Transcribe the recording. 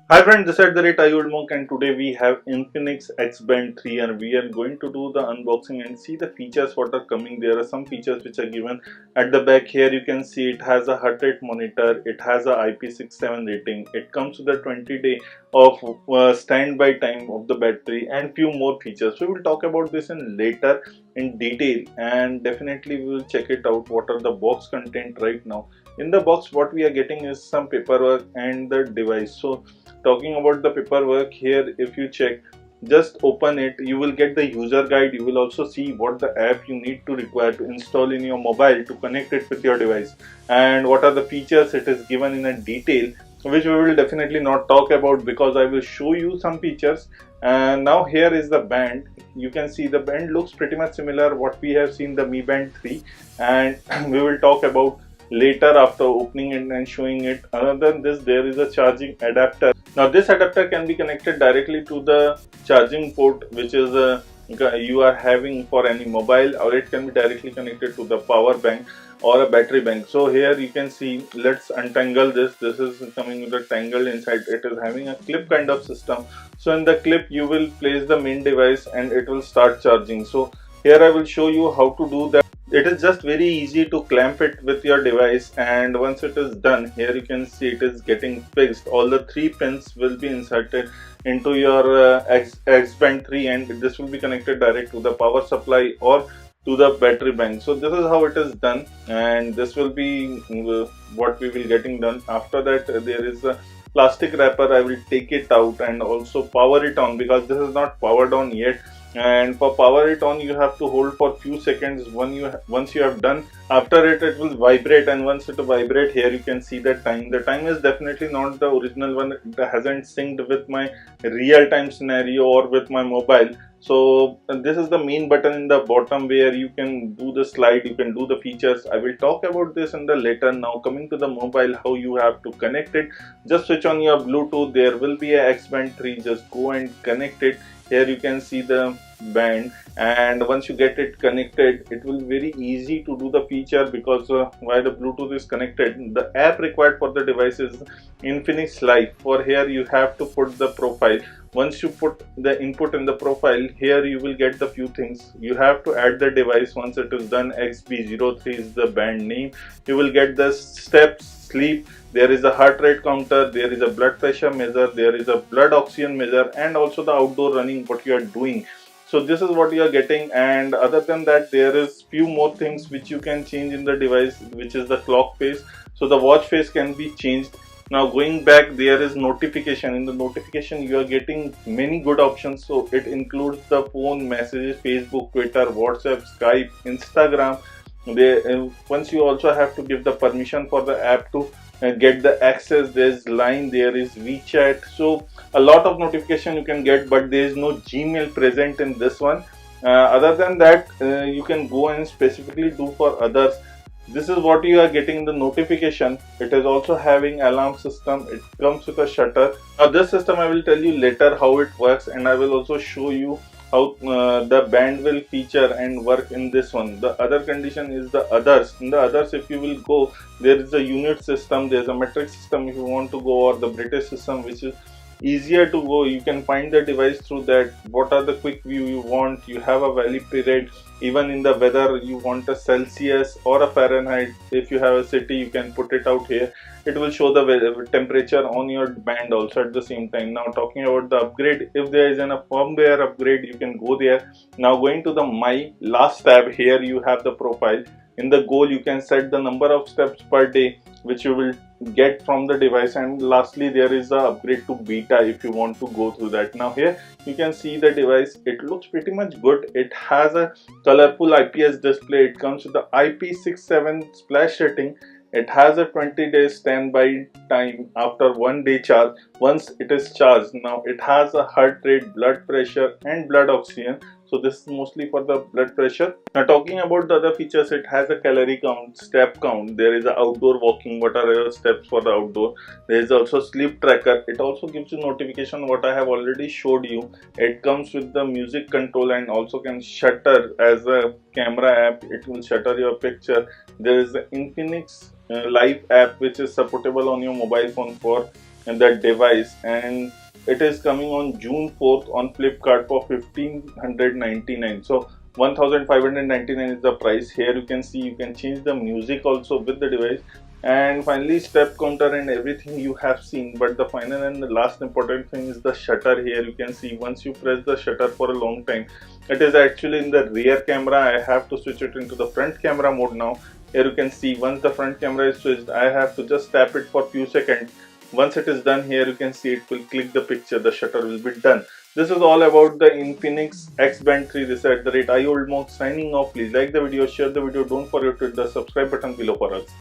Hi friends, this is the rate Monk, and today we have Infinix X Band 3 and we are going to do the unboxing and see the features what are coming. There are some features which are given at the back. Here you can see it has a heart rate monitor, it has a IP67 rating, it comes with a 20-day of standby time of the battery and few more features. So we will talk about this in later in detail, and definitely we will check it out what are the box content right now. In the box what we are getting is some paperwork and the device. So talking about the paperwork here, if you check, just open it, you will get the user guide. You will also see what the app you need to require to install in your mobile to connect it with your device, and what are the features it is given in a detail, which we will definitely not talk about because I will show you some features. And now here is the band. You can see the band looks pretty much similar what we have seen the Mi Band 3, and we will talk about later after opening it and showing it. Other than this, there is a charging adapter. Now this adapter can be connected directly to the charging port which is you are having for any mobile, or it can be directly connected to the power bank or a battery bank. So here you can see, let's untangle this. This is coming with a tangle inside. It is having a clip kind of system. So in the clip you will place the main device and it will start charging. So here I will show you how to do that. It is just very easy to clamp it with your device, and once it is done, here you can see it is getting fixed. All the three pins will be inserted into your X Band 3, and this will be connected direct to the power supply or to the battery bank. So this is how it is done, and this will be what we will getting done. After that, there is a plastic wrapper. I will take it out and also power it on because this is not powered on yet. And for power it on, you have to hold for few seconds. Once you have done, after it will vibrate, and once it vibrate, here you can see the time. The time is definitely not the original one. It hasn't synced with my real time scenario or with my mobile. So this is the main button in the bottom where you can do the slide, you can do the features. I will talk about this in the later. Now coming to the mobile, how you have to connect it. Just switch on your Bluetooth. There will be a X Band 3. Just go and connect it. Here you can see the band, and once you get it connected, it will be very easy to do the feature because while the Bluetooth is connected, the app required for the device is Infinix Life. For here you have to put the profile. Once you put the input in the profile, here you will get the few things. You have to add the device. Once it is done, XB03 is the band name. You will get the steps, sleep, there is a heart rate counter, there is a blood pressure measure, there is a blood oxygen measure, and also the outdoor running what you are doing. So this is what you are getting, and other than that, there is few more things which you can change in the device, which is the clock face. So the watch face can be changed. Now going back, there is notification. In the notification you are getting many good options. So it includes the phone messages, Facebook, Twitter, WhatsApp, Skype, Instagram. Once you also have to give the permission for the app to get the access. There's Line, there is WeChat. So a lot of notification you can get, but there is no Gmail present in this one. Other than that, you can go and specifically do for others. This is what you are getting in the notification. It is also having alarm system. It comes with a shutter. Now this system I will tell you later how it works, and I will also show you how the band will feature and work in this one. The other condition is the others. In the others, if you will go, there is a unit system, there is a metric system if you want to go, or the British system, which is easier to go. You can find the device through that. What are the quick view you want, you have a valid period. Even in the weather, you want a Celsius or a Fahrenheit. If you have a city, you can put it out here. It will show the temperature on your band also at the same time. Now talking about the upgrade, if there is a firmware upgrade, you can go there. Now going to the my last tab, here you have the profile. In the goal, you can set the number of steps per day which you will get from the device, and lastly there is the upgrade to beta if you want to go through that. Now here you can see the device. It looks pretty much good. It has a colorful IPS display. It comes with the IP67 splash rating. It has a 20-day standby time after 1 day charge. Once it is charged, now it has a heart rate, blood pressure, and blood oxygen. So this is mostly for the blood pressure. Now talking about the other features, it has a calorie count, step count. There is a outdoor walking, what are your steps for the outdoor. There is also sleep tracker. It also gives you notification what I have already showed you. It comes with the music control and also can shutter as a camera app. It will shutter your picture. There is the Infinix Live app which is supportable on your mobile phone for in that device, and it is coming on June 4th on Flipkart for 1599. So 1599 is the price. Here you can see you can change the music also with the device, and finally step counter and everything you have seen. But the final and the last important thing is the shutter. Here you can see once you press the shutter for a long time, it is actually in the rear camera. I have to switch it into the front camera mode now. Here you can see once the front camera is switched, I have to just tap it for few seconds. Once it is done, here you can see it will click the picture, the shutter will be done. This is all about the Infinix X Band 3. This is at the rate IOldMonk signing off. Please like the video, share the video, don't forget to hit the subscribe button below for us.